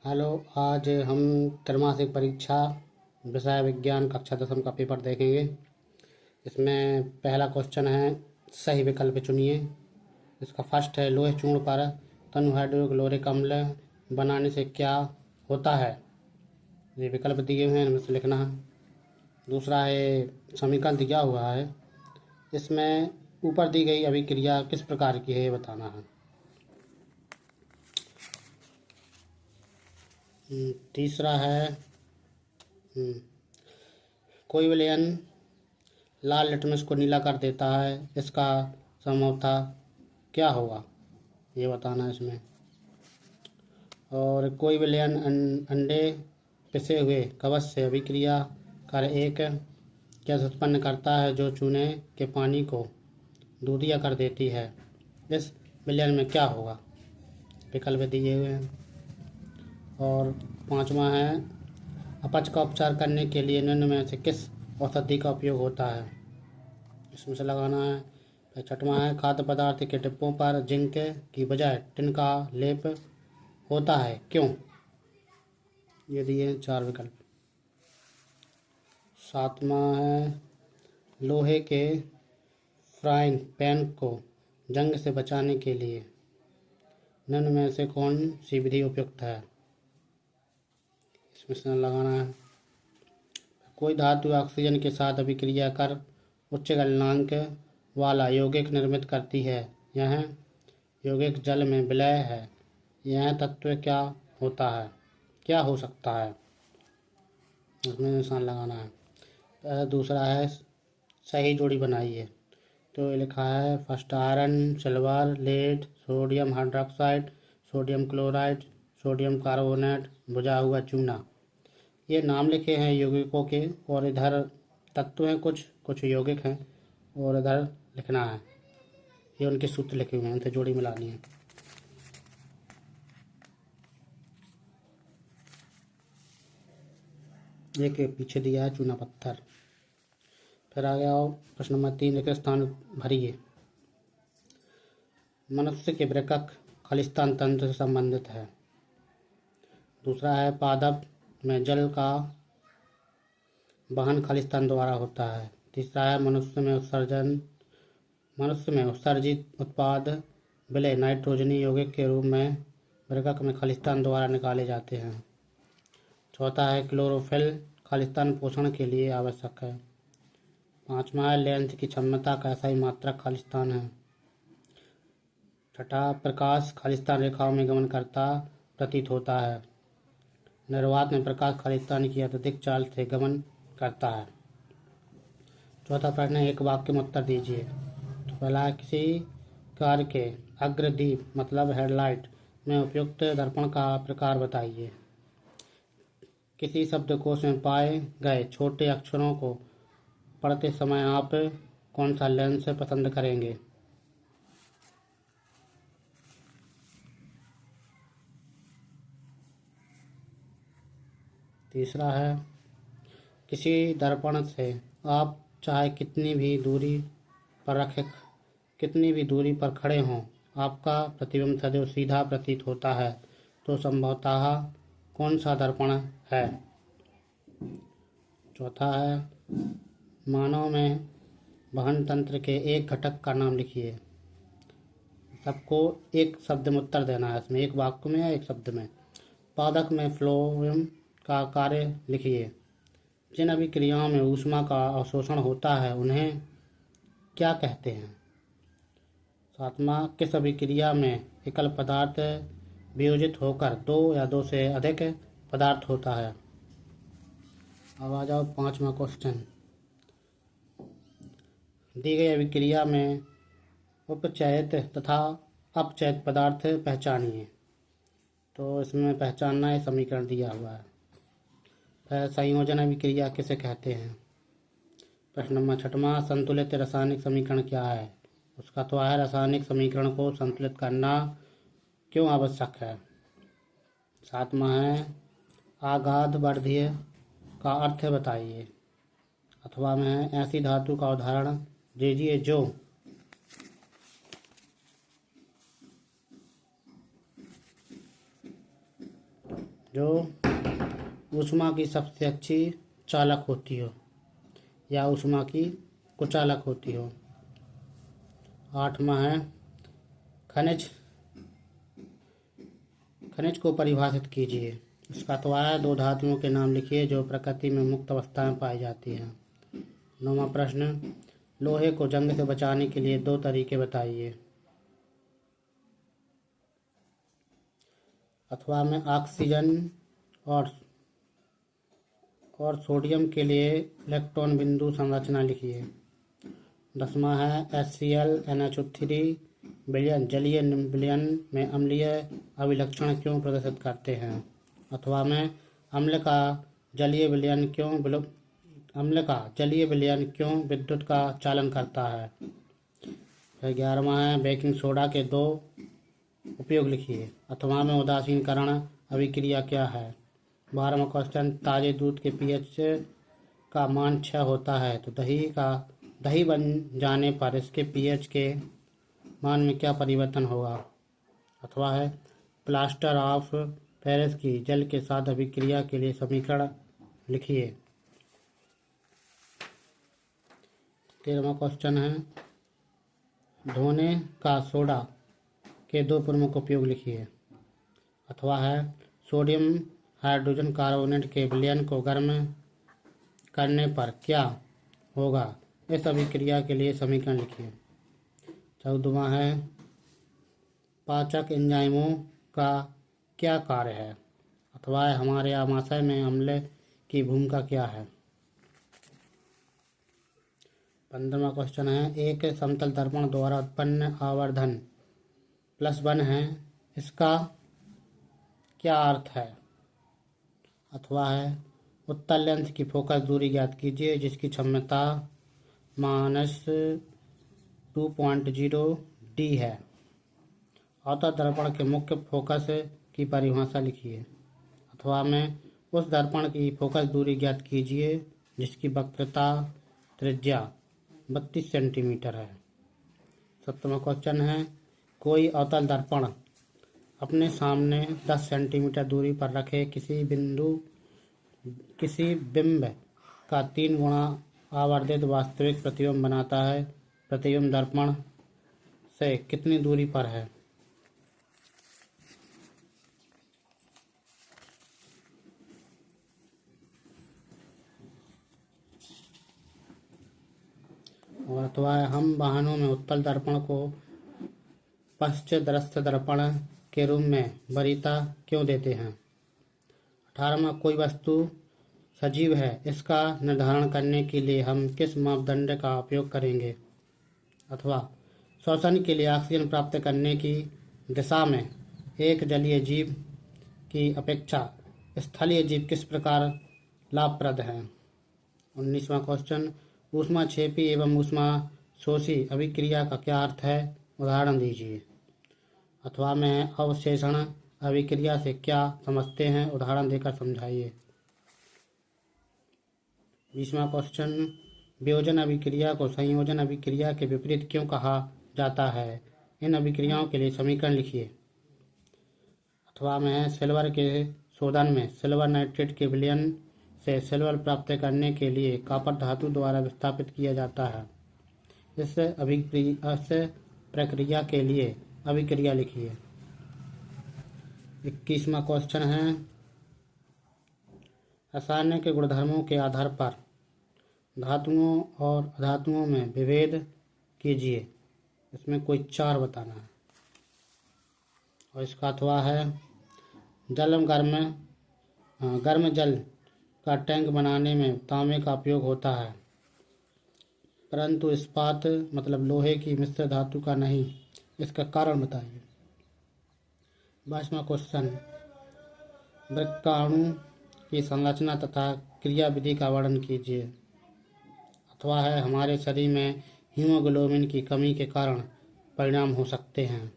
Hello. आज हम त्रैमासिक परीक्षा विषय विज्ञान कक्षा 10वीं का पेपर देखेंगे। इसमें पहला क्वेश्चन है, सही विकल्प चुनिए। इसका फर्स्ट है, लोहे चूर्ण पर तनु हाइड्रोक्लोरिक अम्ल बनाने से क्या होता है। ये विकल्प दिए हुए हैं, इनमें से लिखना है। दूसरा है, समीकरण दिया हुआ है, इसमें ऊपर दी गई अभिक्रिया किस प्रकार की है ये बताना है। तीसरा है, कोई विलयन लाल लिटमस को नीला कर देता है, इसका संभवतः क्या होगा ये बताना है इसमें। और कोई विलयन अंडे पिसे हुए कवच से अभिक्रिया कर एक गैस उत्पन्न करता है जो चूने के पानी को दूधिया कर देती है, इस विलयन में क्या होगा। विकल्प दिए हुए हैं। और पांचवा है, अपच का उपचार करने के लिए निम्न में से किस औषधि का उपयोग होता है, इसमें से लगाना है। छठवां है, खाद्य पदार्थ के डिब्बों पर जिंक की बजाय टिन का लेप होता है, क्यों। ये दिए हैं 4 विकल्प। सातवां है, लोहे के फ्राइंग पैन को जंग से बचाने के लिए निम्न में से कौन सी विधि उपयुक्त है, इसमें से लगाना है। कोई धातु ऑक्सीजन के साथ अभिक्रिया कर उच्च गलनांक वाला यौगिक निर्मित करती है, यह यौगिक जल में विलय है, यह तत्व क्या होता है, क्या हो सकता है, इसमें निशान लगाना है। दूसरा है, सही जोड़ी बनाइए। तो ये लिखा है, first iron, silver, lead, sodium hydroxide, sodium chloride, sodium carbonate, बुझा हुआ चूना। ये नाम लिखे हैं यौगिकों के, और इधर तत्व हैं, कुछ कुछ यौगिक हैं, और इधर लिखना है। ये उनके सूत्र लिखे हुए हैं, इनसे जोड़ी मिलानी है। ये के पीछे दिया है चूना पत्थर। फिर आ गया प्रश्न नंबर 3, एक स्थान भरिए। मनुष्य के वृक्क खलिस्तान तंत्र से संबंधित है। दूसरा है, पादप में जल का वहन खलिस्तान द्वारा होता है। तीसरा है, मनुष्य में उत्सर्जित उत्पाद विलय नाइट्रोजनी यौगिक के रूप में वृक्क में खलिस्तान द्वारा निकाले जाते हैं। चौथा है, क्लोरोफिल खलिस्तान पोषण के लिए आवश्यक है। पांचवा है, लेंस की क्षमता का ऐसा ही मात्रक खलिस्तान है। छठा, प्रकाश खलिस्तान रेखाओं में गमन करता प्रतीत होता है। निर्वात में प्रकाश खलिस्तान की अत्यधिक चाल से गमन करता है। चौथा प्रश्न है, एक वाक्य में उत्तर दीजिए। तो पहला, किसी कार के अग्रदीप मतलब हेडलाइट में उपयुक्त दर्पण का प्रकार बताइए। किसी शब्दकोश में पाए गए छोटे अक्षरों को पढ़ते समय आप कौन सा लेंस पसंद करेंगे। तीसरा है, किसी दर्पण से आप चाहे कितनी भी दूरी पर खड़े हों, आपका प्रतिबिंब सदैव सीधा प्रतीत होता है, तो संभवतः कौन सा दर्पण है। चौथा है, मानव में वहन तंत्र के एक घटक का नाम लिखिए। सबको एक शब्द में उत्तर देना है, इसमें एक वाक्य में या एक शब्द में। पादप में फ्लोएम का कार्य लिखिए। जिन अभिक्रियाओं में ऊष्मा का अवशोषण होता है उन्हें क्या कहते हैं। सातवां, किस अभिक्रिया में एकल पदार्थ वियोजित होकर 2 या 2 से अधिक पदार्थ होता है। अब आ जाओ 5वां क्वेश्चन। दी गई अभिक्रिया में उपचयित तथा अपचयित पदार्थ पहचानिए। तो इसमें पहचानना है, समीकरण दिया हुआ है। फिर संयोजन अभिक्रिया किसे कहते हैं। प्रश्न नंबर 6वां, संतुलित रासायनिक समीकरण क्या है। उसका तो है, रासायनिक समीकरण को संतुलित करना क्यों आवश्यक है। 7वां है, आघात वर्धीय का अर्थ बताइए। 8वां में है, ऐसी धातु का उदाहरण दीजिए जो जो ऊष्मा की सबसे अच्छी चालक होती हो या ऊष्मा की कुचालक होती हो। 8वां है खनिज को परिभाषित कीजिए। इसका तो है 2 धातुओं के नाम लिखिए जो प्रकृति में मुक्त अवस्था में पाई जाती हैं। 9वां प्रश्न लोहे को जंग से बचाने के लिए 2 तरीके बताइए। अथवा में ऑक्सीजन और सोडियम के लिए इलेक्ट्रॉन बिंदु संरचना लिखिए। 10वां है HCl NH3 विलयन जलीय विलयन में अम्लीय अभिलक्षण क्यों प्रदर्शित करते हैं। अथवा में अम्ल का जलीय विलयन क्यों विद्युत का चालन करता है। फिर 11वां है बेकिंग सोडा के 2 उपयोग लिखिए। अथवा में उदासीनीकरण अभिक्रिया क्या है। 12वां क्वेश्चन ताजे दूध के pH का मान 6 होता है तो दही बन जाने पर इसके pH के मान में क्या परिवर्तन होगा। अथवा है प्लास्टर ऑफ पेरिस की जल के साथ अभिक्रिया के लिए समीकरण लिखिए। 13वां क्वेश्चन है धोने का सोडा के 2 प्रमुख उपयोग लिखिए। अथवा है सोडियम हाइड्रोजन कार्बोनेट के विलयन को गर्म करने पर क्या होगा। इस अभिक्रिया के लिए समीकरण लिखिए। 14वां है पाचक एंजाइमों का क्या कार्य है। अथवा हमारे आमाशय में अम्ल की भूमिका क्या है। 15वां क्वेश्चन है एक समतल दर्पण द्वारा उत्पन्न आवर्धन +1 है, इसका क्या अर्थ है। अथवा है उत्तल लेंस की फोकस दूरी ज्ञात कीजिए जिसकी क्षमता -2.0 d है। अवतल दर्पण के मुख्य फोकस की परिभाषा लिखिए। अथवा में उस दर्पण की फोकस दूरी ज्ञात कीजिए जिसकी वक्रता त्रिज्या 32 सेंटीमीटर है। 7वां क्वेश्चन है कोई अवतल दर्पण अपने सामने 10 सेंटीमीटर दूरी पर रखे किसी बिंब का 3 गुना आवर्धित वास्तविक प्रतिबिंब बनाता है। प्रतिबिंब दर्पण से कितनी दूरी पर है। और अथवा हम वाहनों में उत्तल दर्पण को पश्चदृष्ट दर्पण के रूप में वरीयता क्यों देते हैं। 18वां कोई वस्तु सजीव है इसका निर्धारण करने के लिए हम किस मापदंड का उपयोग करेंगे। अथवा श्वसन के लिए ऑक्सीजन प्राप्त करने की दिशा में एक जलीय जीव की अपेक्षा स्थलीय जीव किस प्रकार लाभप्रद है। 19वां क्वेश्चन ऊष्माक्षेपी एवं ऊष्मा शोषी अभिक्रिया का क्या अर्थ है, उदाहरण दीजिए। अथवा में अवशेषण अभिक्रिया से क्या समझते हैं, उदाहरण देकर समझाइए। 20वां क्वेश्चन वियोजन अभिक्रिया को संयोजन अभिक्रिया के विपरीत क्यों कहा जाता है, इन अभिक्रियाओं के लिए समीकरण लिखिए। अथवा में सिल्वर के शोधन में सिल्वर नाइट्रेट के विलयन से सिल्वर प्राप्त करने के लिए कॉपर धातु द्वारा विस्थापित किया जाता है। इस प्रक्रिया के लिए अभिक्रिया लिखिए। 21वां क्वेश्चन है रासायनिक के गुणधर्मों के आधार पर धातुओं और अधातुओं में विभेद कीजिए। इसमें कोई 4 बताना है। और इसका अथवा है गर्म जल का टैंक बनाने में तांबे का उपयोग होता है परंतु इस्पात मतलब लोहे की मिश्र धातु का नहीं, इसका कारण बताइए। 22वां क्वेश्चन वृक्काणु की संरचना तथा क्रियाविधि का वर्णन कीजिए। अथवा है हमारे शरीर में हीमोग्लोबिन की कमी के कारण परिणाम हो सकते हैं।